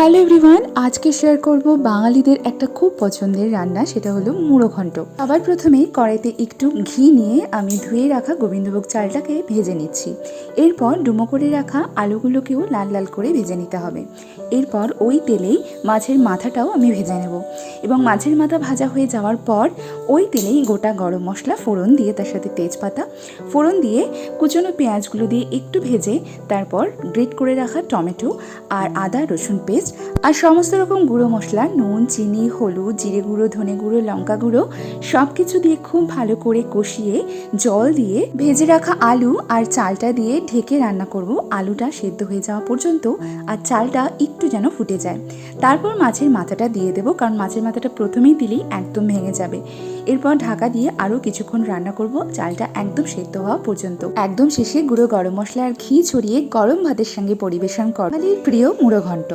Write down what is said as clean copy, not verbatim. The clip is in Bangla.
হ্যালো এভরিওয়ান, আজকে শেয়ার করব বাঙালিদের একটা খুব পছন্দের রান্না, সেটা হলো মুড়ো ঘন্ট। আবার প্রথমে কড়াইতে একটু ঘি নিয়ে আমি ধুয়ে রাখা গোবিন্দভোগ চালটাকে ভেজে নিচ্ছি। এরপর ডুমো করে রাখা আলুগুলোকেও লাল লাল করে ভেজে নিতে হবে। এরপর ওই তেলেই মাছের মাথাটাও আমি ভেজে নেব এবং মাছের মাথা ভাজা হয়ে যাওয়ার পর ওই তেলেই গোটা গরম মশলা ফোড়ন দিয়ে তার সাথে তেজপাতা ফোড়ন দিয়ে কুচনো পেঁয়াজগুলো দিয়ে একটু ভেজে তারপর গ্রেট করে রাখা টমেটো আর আদা রসুন পেস্ট আর সমস্ত রকম গুঁড়ো মশলা, নুন, চিনি, হলুদ, জিরে গুঁড়ো, ধনে গুঁড়ো, লঙ্কা গুঁড়ো সব কিছু দিয়ে খুব ভালো করে কষিয়ে জল দিয়ে ভেজে রাখা আলু আর চালটা দিয়ে ঢেকে রান্না করব আলুটা সেদ্ধ হয়ে যাওয়া পর্যন্ত আর চালটা একটু যেন ফুটে যায়। তারপর মাছের মাথাটা দিয়ে দেবো, কারণ মাছের মাথাটা প্রথমেই দিলেই একদম ভেঙে যাবে। এরপর ঢাকা দিয়ে আরও কিছুক্ষণ রান্না করব চালটা একদম সেদ্ধ হওয়া পর্যন্ত। একদম শেষে গুঁড়ো গরম মশলা আর ঘি ছড়িয়ে গরম ভাতের সঙ্গে পরিবেশন কর বাঙালির প্রিয় মুড়ো ঘন্ট।